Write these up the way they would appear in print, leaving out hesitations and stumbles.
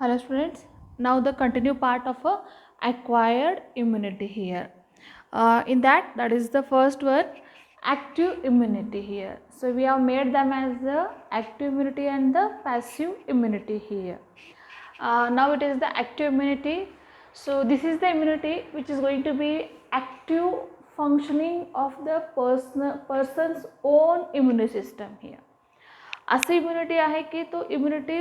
Hello students, now the continue part of acquired immunity here. In that is the first one, active immunity here. So we have made them as the active immunity and the passive immunity here. Now it is the active immunity. So this is the immunity which is going to be active functioning of the person's own immune system here. अशी immunity आहे की तो immunity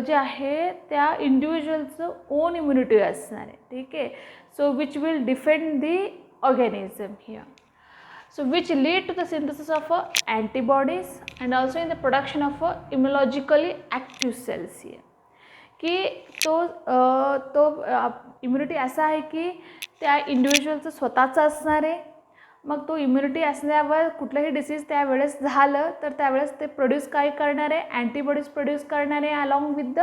जे आहे त्या इंडिव्हिज्युअलचं on immunity असणार आहे. ठीक आहे. So which will defend the organism here. So which lead to the synthesis of antibodies and also in the production of immunologically active cells here. की तो इम्युनिटी असा आहे की त्या इंडिव्हिज्युअलचं स्वतःचं असणार आहे. मग तो इम्युनिटी असल्यावर कुठलंही डिसीज त्यावेळेस झालं तर त्यावेळेस ते प्रोड्यूस काय करणार आहे, अँटीबॉडीज प्रोड्यूस करणार आहे along with the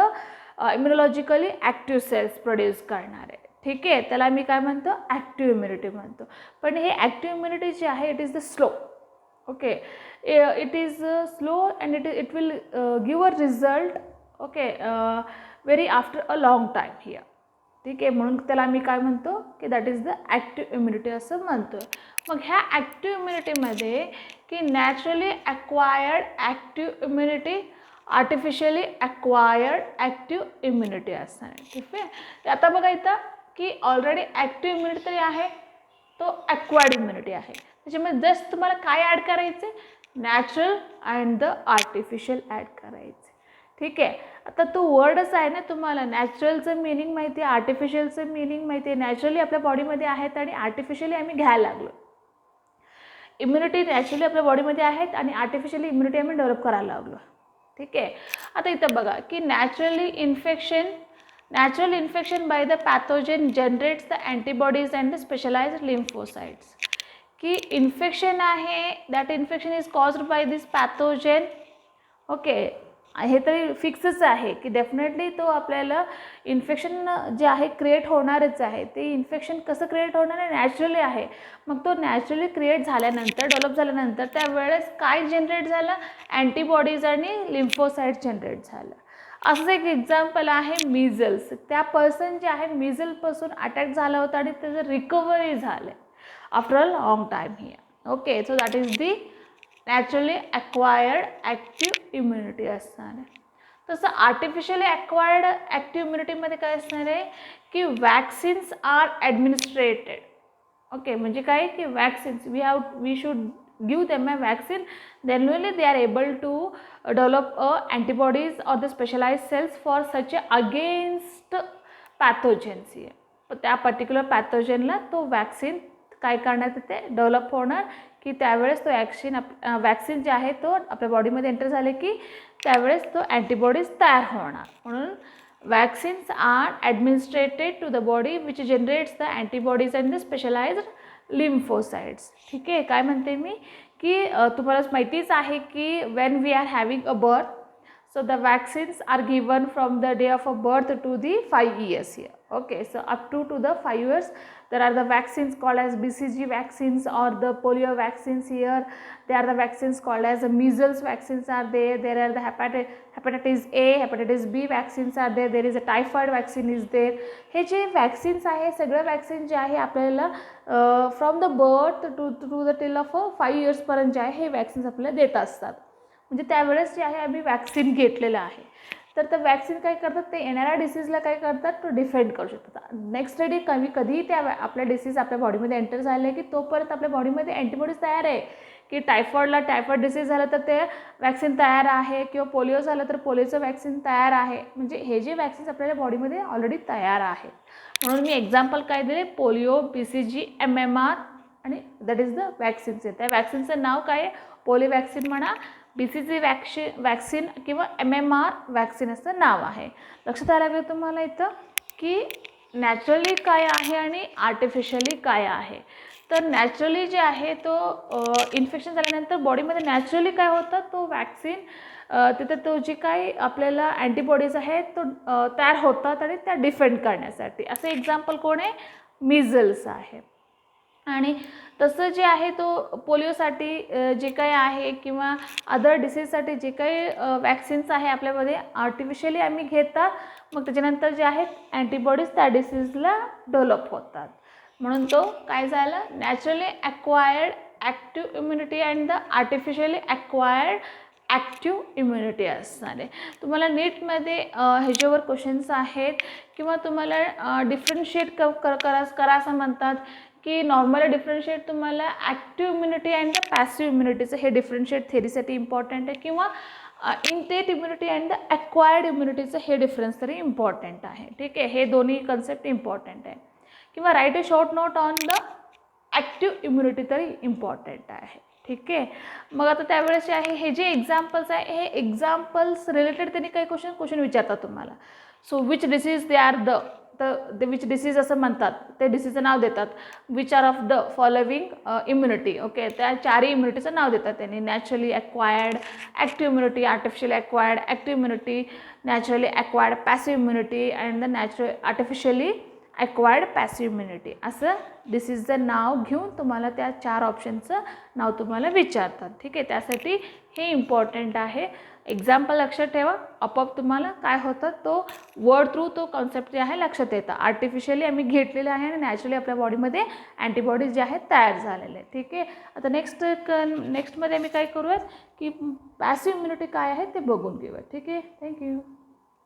immunologically active cells produce करणार आहे. ठीक आहे. त्याला मी काय म्हणतो, ॲक्टिव्ह इम्युनिटी म्हणतो. पण हे ॲक्टिव्ह इम्युनिटी जे आहे it is the slow. Okay. It is slow and it will give a result. Okay. Very after a long time here. ठीक आहे. म्हणून त्याला मी काय म्हणतो की that is the active immunity असं म्हणतो. मग ह्या ॲक्टिव्ह इम्युनिटीमध्ये की naturally acquired active immunity, artificially acquired active immunity असणार आहे. ठीक आहे. आता बघा इथं की ऑलरेडी ॲक्टिव्ह इम्युनिटी तरी आहे, तो ॲक्वायर्ड इम्युनिटी आहे. त्याच्यामध्ये जस्ट तुम्हाला काय ॲड करायचे, natural and the artificial add करायचे. ठीक आहे. आता तो वर्डच आहे ना, तुम्हाला नॅचरलचं मिनिंग माहिती आहे, आर्टिफिशियलचं मिनिंग माहिती आहे. नॅचरली आपल्या बॉडीमध्ये आहेत आणि आर्टिफिशियली आम्ही घ्यायला लागलो. इम्युनिटी नॅचरली आपल्या बॉडीमध्ये आहेत आणि आर्टिफिशियली इम्युनिटी आम्ही डेव्हलप करायला लागलो. ठीक आहे. आता इथं बघा की natural infection by the pathogen generates the antibodies and the specialised lymphocytes. की इन्फेक्शन आहे, that infection is caused by this pathogen. Okay. हे तरी फिक्सच आहे की डेफिनेटली तो आपल्याला इन्फेक्शन जे आहे क्रिएट होणारच आहे. ते इन्फेक्शन कसं क्रिएट होणार आहे, नॅचरली आहे. मग तो नॅचरली क्रिएट झाल्यानंतर, डेव्हलप झाल्यानंतर त्यावेळेस काय जनरेट झालं, अँटीबॉडीज आणि लिम्फोसाइट जनरेट झालं. असंच एक एक्झाम्पल आहे मीझल्स. त्या पर्सन जे आहे मीझलपासून अटॅक झाला होता आणि त्याचं रिकव्हरी झालं after a long time here. Okay. So that is the naturally acquired active immunity असणार आहे. तसं आर्टिफिशियली ॲक्वायर्ड ॲक्टिव्ह इम्युनिटीमध्ये काय असणार आहे की वॅक्सिन्स आर ॲडमिनिस्ट्रेटेड. ओके. म्हणजे काय की vaccines we should give them a vaccine, then only they are able to develop antibodies or the specialised cells for such against pathogens. त्या पर्टिक्युलर पॅथोजनला तो वॅक्सिन काय करण्यात ते डेव्हलप होणार की त्यावेळेस तो वॅक्सिन जे आहे तो आपल्या बॉडीमध्ये एंटर झाले की त्यावेळेस तो अँटीबॉडीज तयार होणार. म्हणून vaccines are administered to the body which generates the antibodies and the specialised lymphocytes. ठीक आहे. काय म्हणते मी की तुम्हाला माहितीच आहे की when we are having a birth, so the vaccines are given from the day of a birth to the 5 years here. Okay. So up to the 5 years there are the vaccines called as BCG vaccines or the polio vaccines here. There are the vaccines called as the measles vaccines are there. There are the hepatitis A, hepatitis B vaccines are there. There is a typhoid vaccine is there. हे जे vaccines आहे सगळे vaccine जे आहे आपल्याला from the birth to the till of 5 years पर्यंत जे आहे हे vaccines आपल्याला देत असतात. म्हणजे त्यावेळेस जे आहे आम्ही वॅक्सिन घेतलेलं आहे. तर ते वॅक्सिन काय करतात, ते येणाऱ्या डिसीजला काय करतात, तो डिफेंड करू शकतात. नेक्स्ट डे कधीही त्या आपल्या डिसीज आपल्या बॉडीमध्ये एंटर झाले की तोपर्यंत आपल्या बॉडीमध्ये अँटीबॉडीज तयार आहे. की टायफॉईड डिसीज झालं तर ते वॅक्सिन तयार आहे, किंवा पोलिओ झालं तर पोलिओचं वॅक्सिन तयार आहे. म्हणजे हे जे वॅक्सिन्स आपल्याला बॉडीमध्ये ऑलरेडी तयार आहे. म्हणून मी एक्झाम्पल काय दिले, पोलिओ, BCG, MMR आणि दॅट इज द वॅक्सिन्स. त्या वॅक्सिनचं नाव काय आहे, पोलिओ वॅक्सिन म्हणा, BCG वॅक्सिन किंवा MMR वॅक्सिन असं नाव आहे. लक्षात आलं लागलं तुम्हाला इथं की नॅचरली काय आहे आणि आर्टिफिशियली काय आहे. तर नॅचरली जे आहे तो इन्फेक्शन झाल्यानंतर बॉडीमध्ये नॅचरली काय होतं, तो वॅक्सिन तिथं तो जी काही आपल्याला अँटीबॉडीज आहेत तो तयार होतात आणि त्या डिफेंड करण्यासाठी. असं एक्झाम्पल कोण आहे, मीझल्स आहे. आणि तसं जे आहे तो पोलिओसाठी जे काही आहे किंवा अदर डिसीजसाठी जे काही वॅक्सिन्स आहे आपल्यामध्ये आर्टिफिशियली आम्ही घेतात, मग त्याच्यानंतर जे आहेत अँटीबॉडीज त्या डिसीजला डेव्हलप होतात. म्हणून तो काय झालं, naturally acquired active immunity and the artificially acquired active immunity असणार आहे. तुम्हाला नीटमध्ये ह्याच्यावर क्वेश्चन्स आहेत किंवा तुम्हाला डिफरन्शिएट करा असं म्हणतात की नॉर्मली डिफरन्शिएट तुम्हाला active immunity and the passive इम्युनिटीचं हे डिफरन्शिएट थेरीसाठी इम्पॉर्टंट आहे किंवा innate immunity and the acquired इम्युनिटीचं हे डिफरन्स तरी इम्पॉर्टंट आहे. ठीक आहे, हे दोन्ही कन्सेप्ट इम्पॉर्टंट आहे. किंवा right a short note on the active immunity तरी इम्पॉर्टंट आहे. ठीक आहे, मग आता त्यावेळेस जे आहे हे जे एक्झाम्पल्स आहे हे एक्झाम्पल्स रिलेटेड त्यांनी काही क्वेश्चन विचारतात तुम्हाला. So which disease they are the which disease असं म्हणतात, ते डिसीजचं नाव देतात. Which are of the following immunity. Okay, त्या चारही इम्युनिटीचं नाव देतात त्यांनी. Naturally acquired active immunity, artificial acquired active immunity, naturally acquired passive immunity and the artificially acquired passive immunity. असं डिसीजचं नाव घेऊन तुम्हाला त्या 4 ऑप्शनचं नाव तुम्हाला विचारतात. ठीक आहे, त्यासाठी हे इम्पॉर्टंट आहे. एक्झाम्पल लक्षात ठेवा, आपोआप तुम्हाला काय होतं तो वर्ड थ्रू तो कॉन्सेप्ट जे आहे लक्षात येतं. आर्टिफिशियली आम्ही घेतलेलं आहे आणि नॅचरली आपल्या बॉडीमध्ये अँटीबॉडीज जे आहेत तयार झालेले आहेत. ठीक आहे, आता नेक्स्टमध्ये आम्ही काय करूयात की पॅसिव्ह इम्युनिटी काय आहे ते बघून घेऊयात. ठीक आहे, थँक्यू.